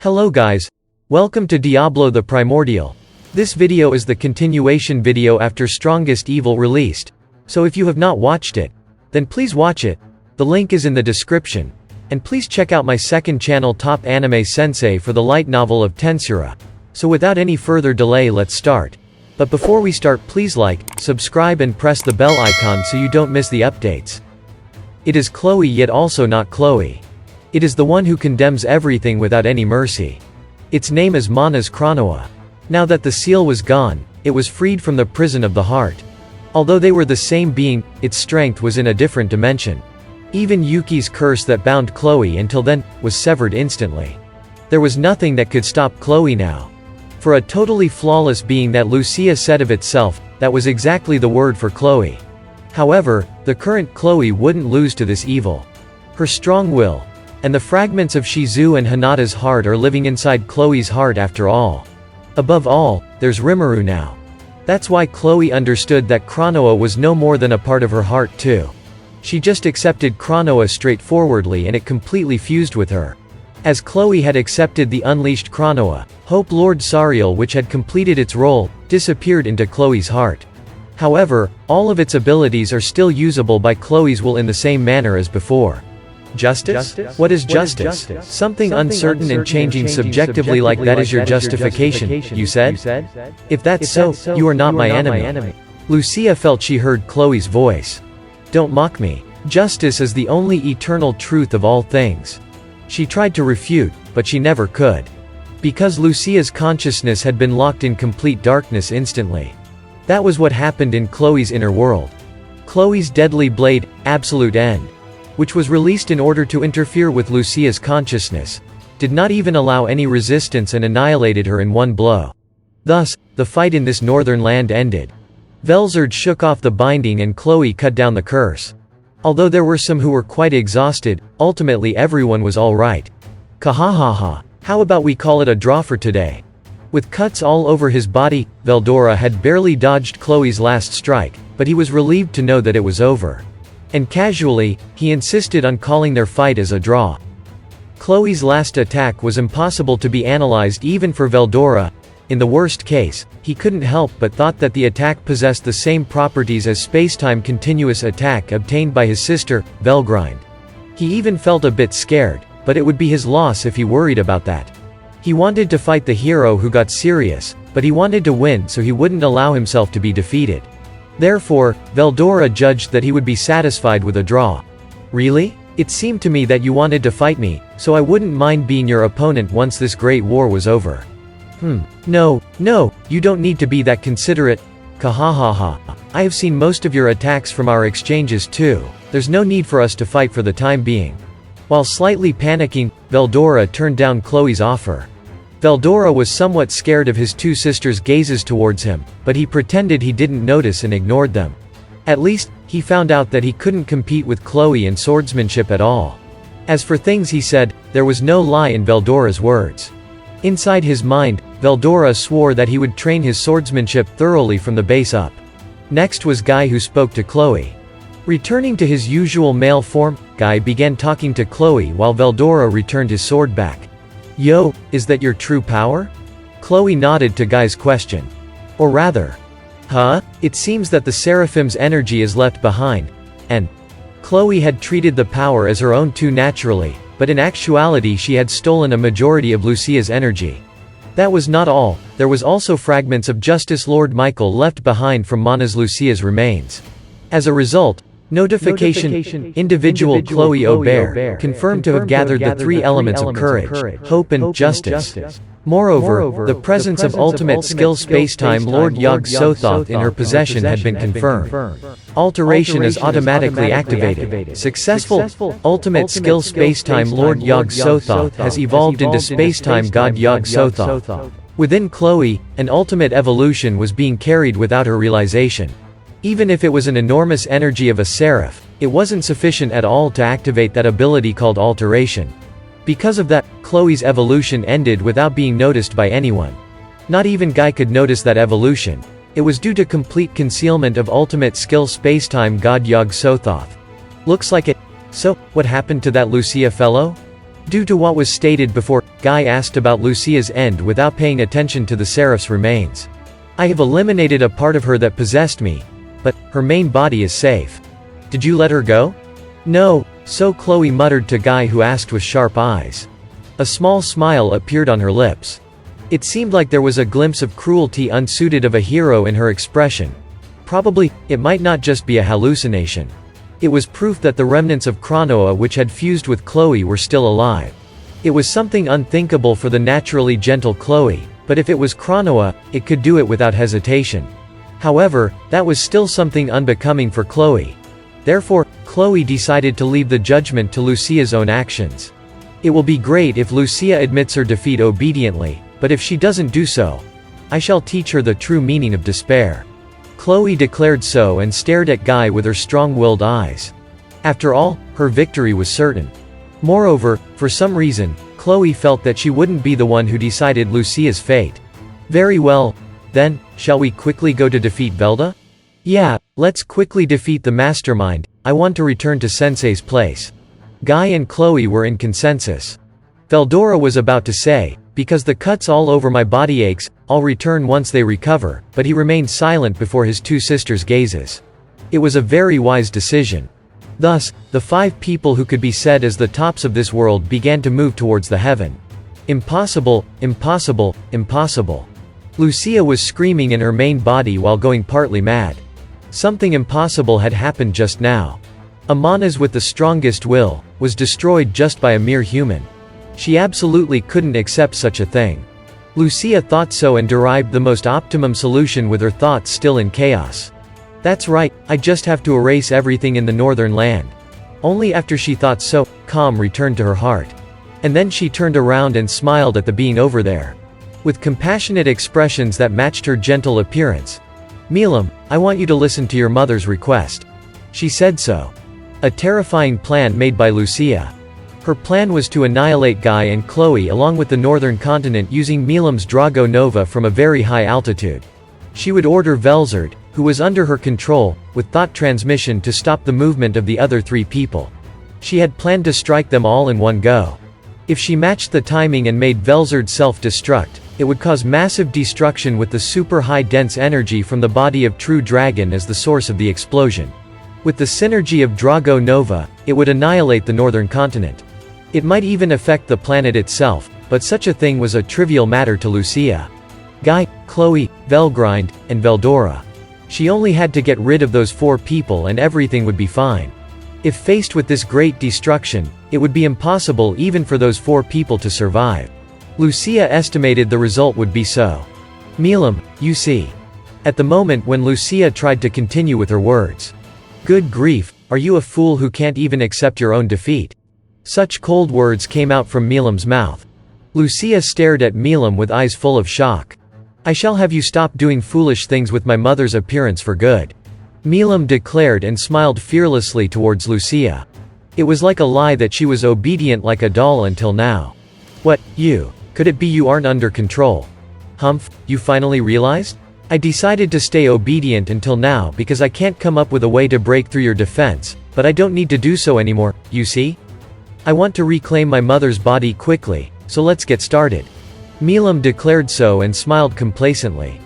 Hello guys. Welcome to Diablo the Primordial. This video is the continuation video after Strongest Evil released. So if you have not watched it, then please watch it. The link is in the description. And please check out my second channel Top Anime Sensei for the light novel of Tensei Shitara. So without any further delay, let's start. But before we start, please like, subscribe and press the bell icon so you don't miss the updates. It is Chloe, yet also not Chloe. It is the one who condemns everything without any mercy. Its name is Mana's Chronoa. Now that the seal was gone, it was freed from the prison of the heart. Although they were the same being, its strength was in a different dimension. Even Yuki's curse that bound Chloe until then was severed instantly. There was nothing that could stop Chloe now. For a totally flawless being that Lucia said of itself, that was exactly the word for Chloe. However, the current Chloe wouldn't lose to this evil. Her strong will, and the fragments of Shizu and Hinata's heart are living inside Chloe's heart after all. Above all, there's Rimuru now. That's why Chloe understood that Chronoa was no more than a part of her heart too. She just accepted Chronoa straightforwardly and it completely fused with her. As Chloe had accepted the unleashed Chronoa, Hope Lord Sariel, which had completed its role, disappeared into Chloe's heart. However, all of its abilities are still usable by Chloe's will in the same manner as before. Justice? What is justice? Something uncertain and changing subjectively, like that is your justification, you said? If that's so, you are not my enemy. Lucia felt she heard Chloe's voice. Don't mock me. Justice is the only eternal truth of all things. She tried to refute, but she never could. Because Lucia's consciousness had been locked in complete darkness instantly. That was what happened in Chloe's inner world. Chloe's deadly blade, Absolute End, which was released in order to interfere with Lucia's consciousness, did not even allow any resistance and annihilated her in one blow. Thus, the fight in this northern land ended. Velzard shook off the binding and Chloe cut down the curse. Although there were some who were quite exhausted, ultimately everyone was alright. Kahahaha. How about we call it a draw for today? With cuts all over his body, Veldora had barely dodged Chloe's last strike, but he was relieved to know that it was over. And casually, he insisted on calling their fight as a draw. Chloe's last attack was impossible to be analyzed even for Veldora. In the worst case, he couldn't help but thought that the attack possessed the same properties as spacetime continuous attack obtained by his sister, Velgrind. He even felt a bit scared, but it would be his loss if he worried about that. He wanted to fight the hero who got serious, but he wanted to win, so he wouldn't allow himself to be defeated. Therefore, Veldora judged that he would be satisfied with a draw. Really? It seemed to me that you wanted to fight me, so I wouldn't mind being your opponent once this great war was over. No, you don't need to be that considerate. Kahahaha. I have seen most of your attacks from our exchanges too. There's no need for us to fight for the time being. While slightly panicking, Veldora turned down Chloe's offer. Veldora was somewhat scared of his two sisters' gazes towards him, but he pretended he didn't notice and ignored them. At least, he found out that he couldn't compete with Chloe in swordsmanship at all. As for things he said, there was no lie in Veldora's words. Inside his mind, Veldora swore that he would train his swordsmanship thoroughly from the base up. Next was Guy, who spoke to Chloe. Returning to his usual male form, Guy began talking to Chloe while Veldora returned his sword back. Yo, is that your true power? Chloe nodded to Guy's question. Or rather, it seems that the Seraphim's energy is left behind, and Chloe had treated the power as her own too naturally, but in actuality she had stolen a majority of Lucia's energy. That was not all, there was also fragments of Justice Lord Michael left behind from Mana's Lucia's remains. As a result, Notification, individual Chloe Aubert, confirmed to have gathered the three elements of courage, hope and justice. Moreover, the presence of ultimate skill spacetime Lord Yog-Sothoth in her possession had been confirmed. Alteration is automatically activated. Successful, ultimate skill spacetime Lord Yog-Sothoth has evolved into spacetime God Yog-Sothoth. Within Chloe, an ultimate evolution was being carried without her realization. Even if it was an enormous energy of a seraph, it wasn't sufficient at all to activate that ability called alteration. Because of that, Chloe's evolution ended without being noticed by anyone. Not even Guy could notice that evolution. It was due to complete concealment of ultimate skill spacetime God Yog-Sothoth. Looks like it. So, what happened to that Lucia fellow? Due to what was stated before, Guy asked about Lucia's end without paying attention to the seraph's remains. I have eliminated a part of her that possessed me, but her main body is safe. Did you let her go? No, so Chloe muttered to Guy, who asked with sharp eyes. A small smile appeared on her lips. It seemed like there was a glimpse of cruelty unsuited of a hero in her expression. Probably, it might not just be a hallucination. It was proof that the remnants of Chronoa which had fused with Chloe were still alive. It was something unthinkable for the naturally gentle Chloe, but if it was Chronoa, it could do it without hesitation. However, that was still something unbecoming for Chloe. Therefore, Chloe decided to leave the judgment to Lucia's own actions. It will be great if Lucia admits her defeat obediently, but if she doesn't do so, I shall teach her the true meaning of despair. Chloe declared so and stared at Guy with her strong-willed eyes. After all, her victory was certain. Moreover, for some reason, Chloe felt that she wouldn't be the one who decided Lucia's fate. Very well, then, shall we quickly go to defeat Velda? Yeah, let's quickly defeat the mastermind. I want to return to Sensei's place. Guy and Chloe were in consensus. Veldora was about to say, because the cuts all over my body aches, I'll return once they recover, but he remained silent before his two sisters' gazes. It was a very wise decision. Thus, the 5 people who could be said as the tops of this world began to move towards the heaven. Impossible, impossible, impossible. Lucia was screaming in her main body while going partly mad. Something impossible had happened just now. Amana's with the strongest will, was destroyed just by a mere human. She absolutely couldn't accept such a thing. Lucia thought so and derived the most optimum solution with her thoughts still in chaos. That's right, I just have to erase everything in the northern land. Only after she thought so, calm returned to her heart. And then she turned around and smiled at the being over there. With compassionate expressions that matched her gentle appearance. Milam, I want you to listen to your mother's request. She said so. A terrifying plan made by Lucia. Her plan was to annihilate Guy and Chloe along with the northern continent using Milam's Drago Nova from a very high altitude. She would order Velzard, who was under her control, with thought transmission to stop the movement of the other 3 people. She had planned to strike them all in one go. If she matched the timing and made Velzard self-destruct, it would cause massive destruction with the super high dense energy from the body of True Dragon as the source of the explosion. With the synergy of Drago Nova, it would annihilate the northern continent. It might even affect the planet itself, but such a thing was a trivial matter to Lucia. Guy, Chloe, Velgrind, and Veldora. She only had to get rid of those 4 people and everything would be fine. If faced with this great destruction, it would be impossible even for those 4 people to survive. Lucia estimated the result would be so. Milam, you see. At the moment when Lucia tried to continue with her words. Good grief, are you a fool who can't even accept your own defeat? Such cold words came out from Milam's mouth. Lucia stared at Milam with eyes full of shock. I shall have you stop doing foolish things with my mother's appearance for good. Milam declared and smiled fearlessly towards Lucia. It was like a lie that she was obedient like a doll until now. What, you? Could it be you aren't under control? Humph, you finally realized? I decided to stay obedient until now because I can't come up with a way to break through your defense, but I don't need to do so anymore, you see? I want to reclaim my mother's body quickly, so let's get started. Milam declared so and smiled complacently.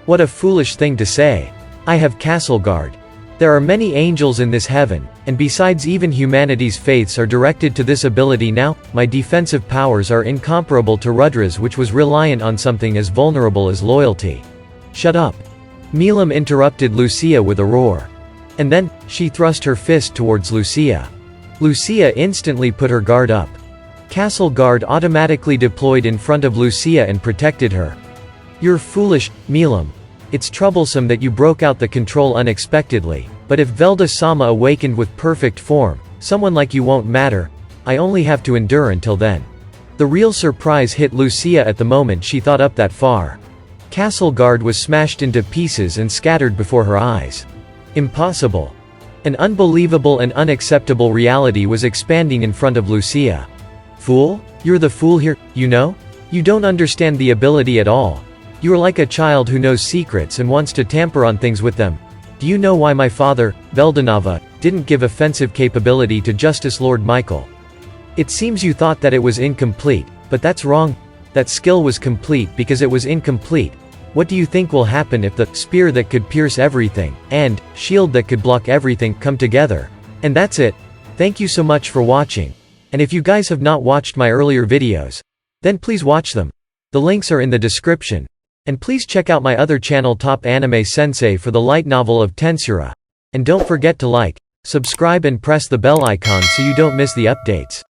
What a foolish thing to say. I have castle guard. There are many angels in this heaven, and besides even humanity's faiths are directed to this ability now. My defensive powers are incomparable to Rudra's, which was reliant on something as vulnerable as loyalty. Shut up. Milam interrupted Lucia with a roar. And then, she thrust her fist towards Lucia. Lucia instantly put her guard up. Castle guard automatically deployed in front of Lucia and protected her. You're foolish, Milam. It's troublesome that you broke out the control unexpectedly, but if Velda-sama awakened with perfect form, someone like you won't matter. I only have to endure until then. The real surprise hit Lucia at the moment she thought up that far. Castle guard was smashed into pieces and scattered before her eyes. Impossible. An unbelievable and unacceptable reality was expanding in front of Lucia. Fool? You're the fool here, you know? You don't understand the ability at all. You are like a child who knows secrets and wants to tamper on things with them. Do you know why my father, Veldanava, didn't give offensive capability to Justice Lord Michael? It seems you thought that it was incomplete, but that's wrong. That skill was complete because it was incomplete. What do you think will happen if the spear that could pierce everything, and shield that could block everything come together? And that's it. Thank you so much for watching. And if you guys have not watched my earlier videos, then please watch them. The links are in the description. And please check out my other channel Top Anime Sensei for the light novel of Tensura. And don't forget to like, subscribe and press the bell icon so you don't miss the updates.